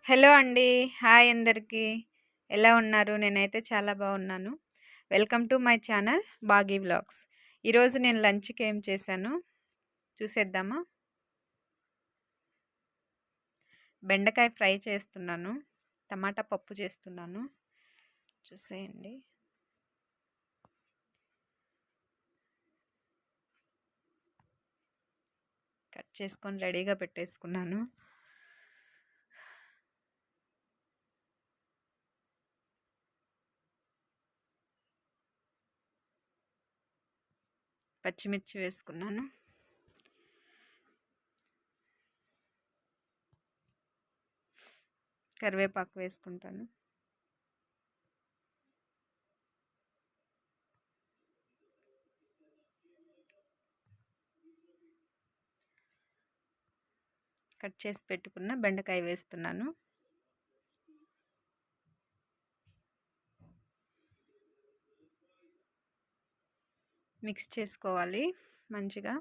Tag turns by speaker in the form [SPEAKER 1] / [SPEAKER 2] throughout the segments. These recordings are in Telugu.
[SPEAKER 1] హలో అండి. హాయ్ అందరికీ. ఎలా ఉన్నారు? నేనైతే చాలా బాగున్నాను. Welcome to my channel Baaghi vlogs. ఈరోజు నేను లంచ్‌కి ఏం చేశానో చూసేద్దామా? బెండకాయ ఫ్రై చేస్తున్నాను. టమాటా పప్పు చేస్తున్నాను. చూసేయండి. కట్ చేసుకొని రెడీగా పెట్టేసుకున్నాను. పచ్చిమిర్చి వేసుకున్నాను. కరివేపాకు వేసుకుంటాను. కట్ చేసి పెట్టుకున్న బెండకాయ వేస్తున్నాను. మిక్స్ చేసుకోవాలి మంచిగా.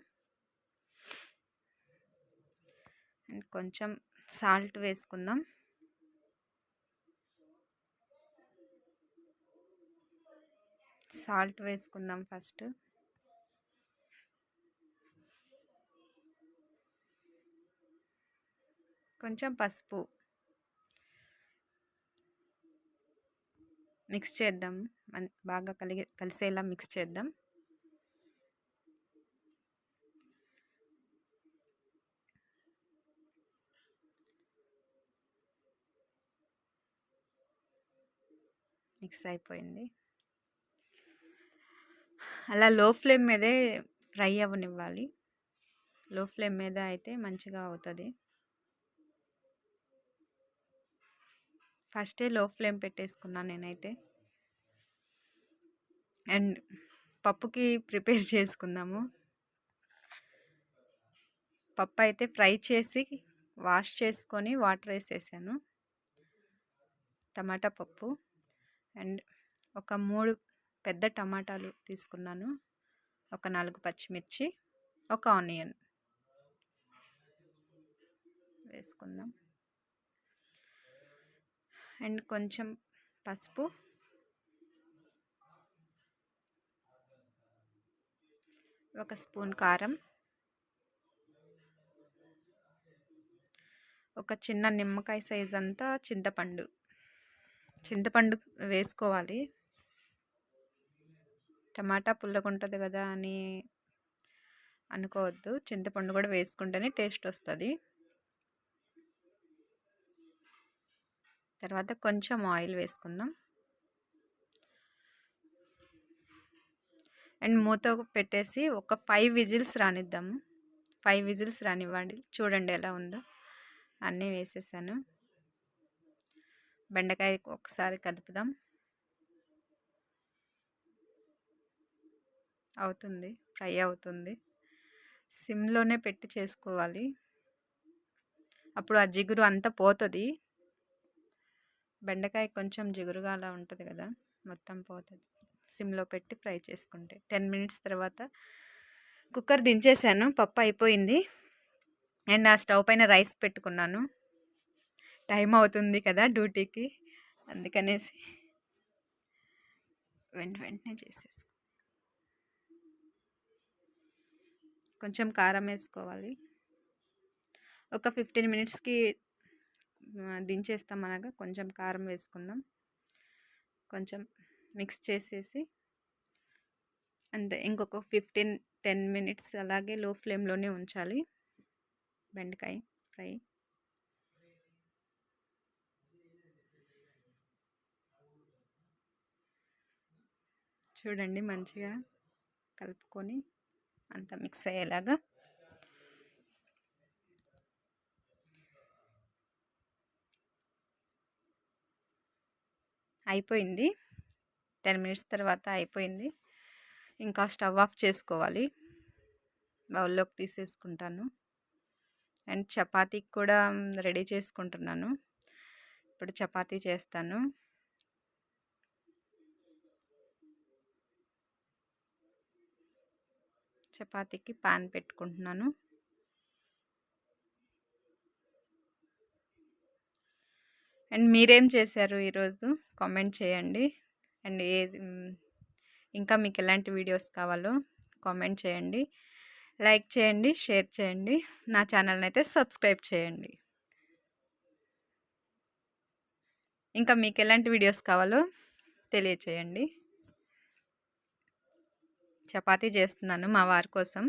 [SPEAKER 1] అండ్ కొంచెం సాల్ట్ వేసుకుందాం. సాల్ట్ వేసుకుందాం ఫస్ట్. కొంచెం పసుపు మిక్స్ చేద్దాం. బాగా కలిసేలా మిక్స్ చేద్దాం. మిక్స్ అయిపోయింది. అలా లో ఫ్లేమ్ మీదే ఫ్రై అవ్వనివ్వాలి. లో ఫ్లేమ్ మీద అయితే మంచిగా అవుతుంది. ఫస్టే లో ఫ్లేమ్ పెట్టేసుకున్నాను నేనైతే. అండ్ పప్పుకి ప్రిపేర్ చేసుకుందాము. పప్పు అయితే ఫ్రై చేసి వాష్ చేసుకొని వాటర్ వేసేసాను. టమాటా పప్పు అండ్ ఒక 3 పెద్ద టమాటాలు తీసుకున్నాను. ఒక 4 పచ్చిమిర్చి, ఒక ఆనియన్ వేసుకుందాం. అండ్ కొంచెం పసుపు, ఒక స్పూన్ కారం, ఒక చిన్న నిమ్మకాయ సైజ్ అంతా చింతపండు వేసుకోవాలి. టమాటా పుల్లగా ఉంటుంది కదా అని అనుకోవద్దు. చింతపండు కూడా వేసుకుంటేనే టేస్ట్ వస్తుంది. తర్వాత కొంచెం ఆయిల్ వేసుకుందాం. అండ్ మూత పెట్టేసి ఒక 5 విజిల్స్ రానిద్దాము. 5 విజిల్స్ రానివ్వండి. చూడండి ఎలా ఉందో. అన్నీ వేసేసాను. బెండకాయ ఒకసారి కలుపుదాం. అవుతుంది, ఫ్రై అవుతుంది. సిమ్లోనే పెట్టి చేసుకోవాలి. అప్పుడు ఆ జిగురు అంతా పోతుంది. బెండకాయ కొంచెం జిగురుగా అలా ఉంటుంది కదా, మొత్తం పోతుంది. సిమ్లో పెట్టి ఫ్రై చేసుకుంటే 10 మినిట్స్ తర్వాత కుక్కర్ దించేసాను. పప్పు అయిపోయింది. అండ్ ఆ స్టవ్ పైన రైస్ పెట్టుకున్నాను. టైం అవుతుంది కదా డ్యూటీకి, అందుకనేసి వెంటనే చేసేసి కొంచెం కారం వేసుకోవాలి. ఒక 15 మినిట్స్కి దించేస్తాం అనగా కొంచెం కారం వేసుకుందాం. కొంచెం మిక్స్ చేసేసి అంతే. ఇంకొక 10 మినిట్స్ అలాగే లో ఫ్లేమ్లోనే ఉంచాలి బెండకాయ ఫ్రై. చూడండి మంచిగా కలుపుకొని అంతా మిక్స్ అయ్యేలాగా. అయిపోయింది. 10 మినిట్స్ తర్వాత అయిపోయింది. ఇంకా స్టవ్ ఆఫ్ చేసుకోవాలి. బౌల్లోకి తీసేసుకుంటాను. అండ్ చపాతీకి కూడా రెడీ చేసుకుంటున్నాను. ఇప్పుడు చపాతీ చేస్తాను. చపాతీకి పాన్ పెట్టుకుంటున్నాను. అండ్ మీరేం చేశారు ఈరోజు కామెంట్ చేయండి. అండ్ ఇంకా మీకు ఎలాంటి వీడియోస్ కావాలో కామెంట్ చేయండి. లైక్ చేయండి, షేర్ చేయండి, నా ఛానల్ని అయితే సబ్స్క్రైబ్ చేయండి. ఇంకా మీకు ఎలాంటి వీడియోస్ కావాలో తెలియచేయండి. చపాతీ చేస్తున్నాను మా వారి కోసం,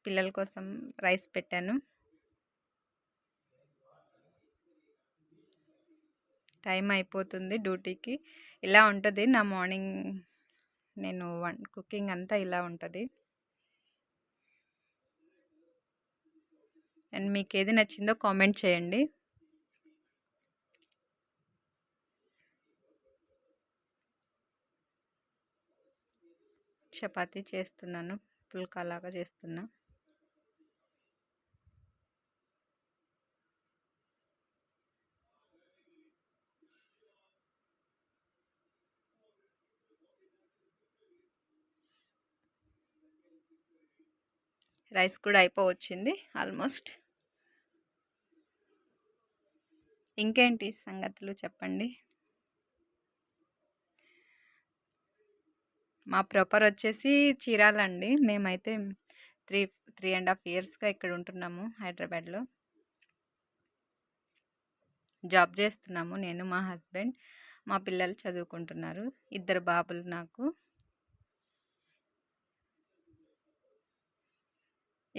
[SPEAKER 1] పిల్లల కోసం రైస్ పెట్టాను. టైం అయిపోతుంది డ్యూటీకి. ఇలా ఉంటుంది నా మార్నింగ్, నేను కుకింగ్ అంతా ఇలా ఉంటుంది. అండ్ మీకు ఏది నచ్చిందో కామెంట్ చేయండి. చపాతీ చేస్తున్నాను, పుల్కా లాగా చేస్తున్నా. రైస్ కూడా అయిపోవచ్చింది ఆల్మోస్ట్. ఇంకేంటి సంగతులు చెప్పండి. మా ప్రాపర్ వచ్చేసి చీరాలండి. మేమైతే 3.5 ఇయర్స్గా ఇక్కడ ఉంటున్నాము హైదరాబాద్లో. జాబ్ చేస్తున్నాము, నేను మా హస్బెండ్. మా పిల్లలు చదువుకుంటున్నారు, 2 బాబులు నాకు.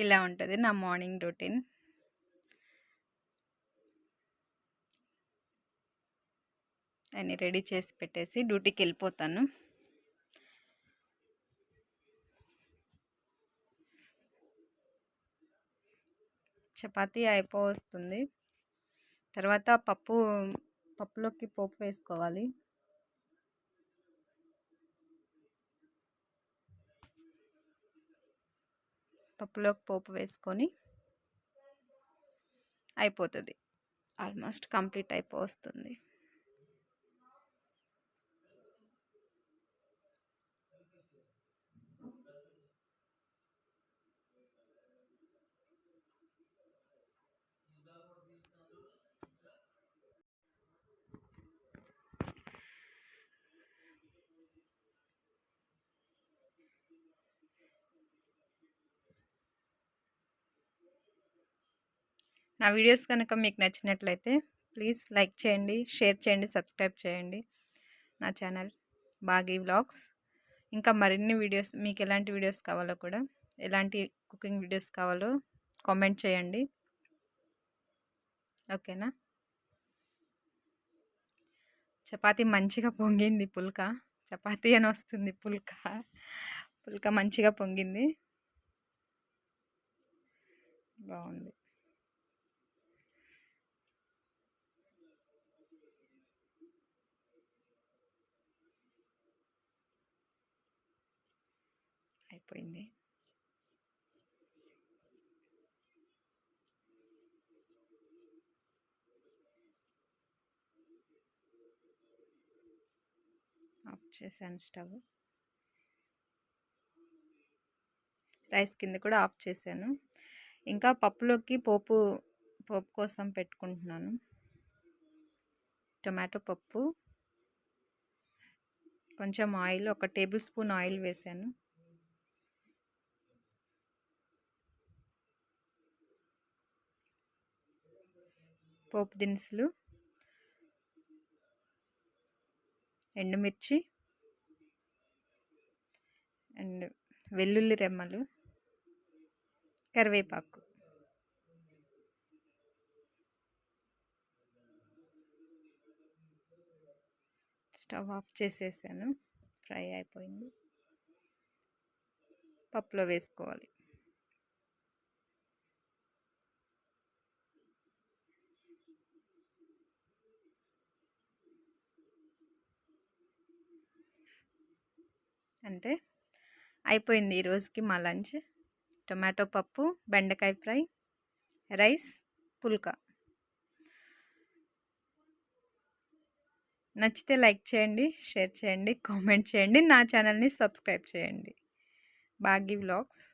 [SPEAKER 1] ఇలా ఉంటుంది నా మార్నింగ్ రొటీన్. అన్నీ రెడీ చేసి పెట్టేసి డ్యూటీకి వెళ్ళిపోతాను. చపాతీ అయిపోవస్తుంది. తర్వాత పప్పులోకి పోపు వేసుకోవాలి. పప్పులోకి పోపు వేసుకొని అయిపోతుంది. ఆల్మోస్ట్ కంప్లీట్ అయిపోతుంది. నా వీడియోస్ కనుక మీకు నచ్చినట్లయితే ప్లీజ్ లైక్ చేయండి, షేర్ చేయండి, సబ్స్క్రైబ్ చేయండి నా ఛానల్ బాగీ వ్లాగ్స్. ఇంకా మరిన్ని వీడియోస్, మీకు ఎలాంటి వీడియోస్ కావాలో కూడా, ఎలాంటి కుకింగ్ వీడియోస్ కావాలో కామెంట్ చేయండి. ఓకేనా? చపాతీ మంచిగా పొంగింది, పుల్కా. చపాతీ అని వస్తుంది, పుల్కా మంచిగా పొంగింది, బాగుంది. అయిపోయింది. ఆఫ్ చేశాను స్టవ్. రైస్ కింద కూడా ఆఫ్ చేశాను. ఇంకా పప్పులోకి పోపు కోసం పెట్టుకుంటున్నాను. టొమాటో పప్పు, కొంచెం ఆయిల్, 1 టేబుల్ స్పూన్ ఆయిల్ వేసాను. పోపు దినుసులు, ఎండుమిర్చి అండ్ వెల్లుల్లి రెమ్మలు, కరివేపాకు. స్టవ్ ఆఫ్ చేసేసాను. ఫ్రై అయిపోయింది. పప్పులో వేసుకోవాలి. అంతే, అయిపోయింది ఈరోజుకి మా లంచ్. టొమాటో పప్పు, బెండకాయ ఫ్రై, రైస్, పుల్కా. నచ్చితే లైక్ చేయండి, షేర్ చేయండి, కామెంట్ చేయండి, నా ఛానల్ని సబ్స్క్రైబ్ చేయండి. బాగీ వ్లాగ్స్.